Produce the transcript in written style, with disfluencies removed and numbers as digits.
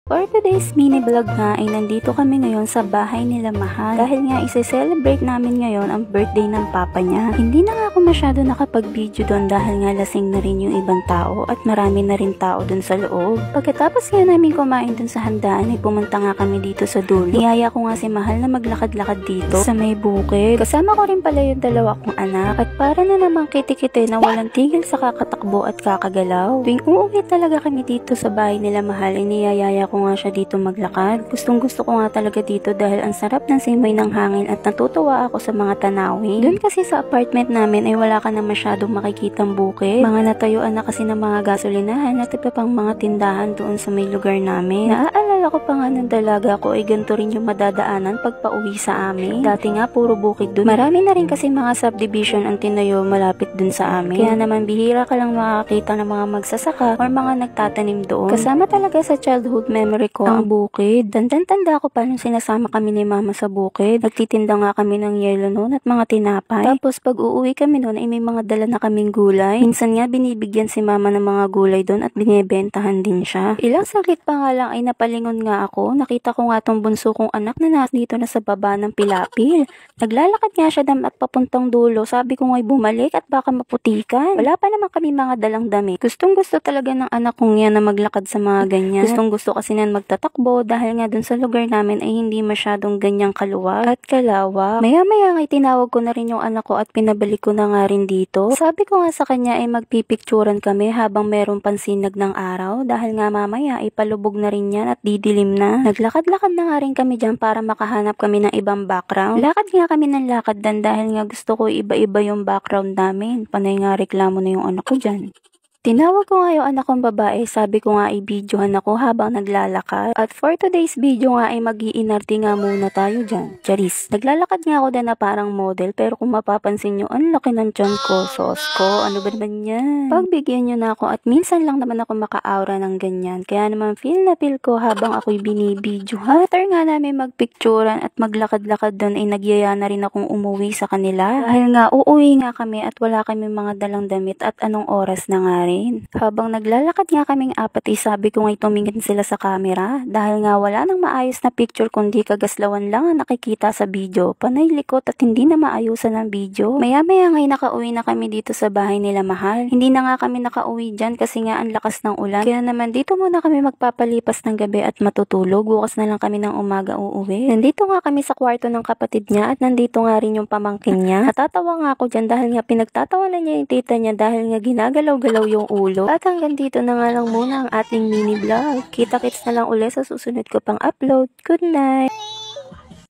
For today's mini vlog nga ay nandito kami ngayon sa bahay nila Mahal. Dahil nga isi-celebrate namin ngayon ang birthday ng papa niya. Hindi na nga ako masyado nakapag-video doon dahil nga lasing na rin yung ibang tao at marami na rin tao doon sa loob. Pagkatapos nga namin kumain doon sa handaan ay pumunta nga kami dito sa dulo. Niyaya ko nga si Mahal na maglakad-lakad dito sa may bukid. Kasama ko rin pala yung dalawa kong anak at para na namang kitikite na walang tigil sa kakatakbo at kakagalaw. Tuwing uuwi talaga kami dito sa bahay nila Mahal ay niyayaya ko nga siya dito maglakad. Gustong gusto ko nga talaga dito dahil ang sarap ng simoy ng hangin at natutuwa ako sa mga tanawin. Doon kasi sa apartment namin ay wala ka na masyadong makikitang bukid. Mga natayuan na kasi ng mga gasolinahan at iba pang mga tindahan doon sa may lugar namin. Naaalala ko pa nga ng dalaga ko ay ganito rin yung madadaanan pag pauwi sa amin. Dati nga puro bukid doon. Marami na rin kasi mga subdivision ang tinayo malapit doon sa amin. Kaya naman bihira ka lang makakita ng mga magsasaka or mga nagtatanim doon. Kasama talaga sa childhood memory ko ang bukid. Tanda ko pa nung sinasama kami ni mama sa bukid. Nagtitinda nga kami ng yelo noon at mga tinapay. Tapos pag uuwi kami noon ay may mga dala na kaming gulay. Minsan nga binibigyan si mama ng mga gulay doon at binibentahan din siya. Ilang saglit pa nga lang ay napalingon nga ako. Nakita ko nga tong bunso kong anak na dito na sa baba ng pilapil. Naglalakad nga siya at papuntang dulo. Sabi ko nga'y bumalik at baka maputikan. Wala pa naman kami mga dalang damit. Gustong gusto talaga ng anak kong yan na maglakad sa mga ganyan. Gustong gusto kasi nan magtatakbo dahil nga dun sa lugar namin ay hindi masyadong ganyang kaluwag at kalawak. Maya-maya nga tinawag ko na rin yung anak ko at pinabalik ko na nga rin dito. Sabi ko nga sa kanya ay magpipicturan kami habang meron pansinag ng araw dahil nga mamaya ay palubog na rin yan at didilim na. Naglakad-lakad na nga rin kami dyan para makahanap kami ng ibang background. Lakad nga kami ng lakad dan dahil nga gusto ko iba-iba yung background namin. Panay nga reklamo na yung anak ko dyan. Tinawag ko nga yung anak kong babae, sabi ko nga i-videohan ako habang naglalakad. At for today's video nga ay mag-iinarte nga muna tayo dyan. Charis. Naglalakad nga ako din na parang model pero kung mapapansin nyo, ang laki ng tiyan ko. Sos ko, ano ba naman yan? Pagbigyan nyo na ako at minsan lang naman ako maka-aura ng ganyan. Kaya naman feel na feel ko habang ako'y binibidyohan. After nga namin magpicturan at maglakad-lakad doon ay nagyaya na rin akong umuwi sa kanila. Dahil nga uuwi nga kami at wala kami mga dalang damit at anong oras na nga rin. Habang naglalakad nga kaming apat ay sabi ko nga'y tumingin sila sa camera dahil nga wala nang maayos na picture kundi kagaslawan lang ang nakikita sa video. Panay likot at hindi na maayusan ang video. Maya-maya nga'y nakauwi na kami dito sa bahay nila Mahal. Hindi na nga kami nakauwi dyan kasi nga ang lakas ng ulan. Kaya naman dito muna kami magpapalipas ng gabi at matutulog. Bukas na lang kami ng umaga uuwi. Nandito nga kami sa kwarto ng kapatid niya at nandito nga rin yung pamangkin niya. Natatawa nga ako dyan dahil nga pinagtatawanan niya yung tita niya dahil nga ginagalaw-galaw yung ulo. At hanggang dito na nga lang muna ang ating mini vlog. Kita-kits na lang ulit sa susunod ko pang upload. Good night!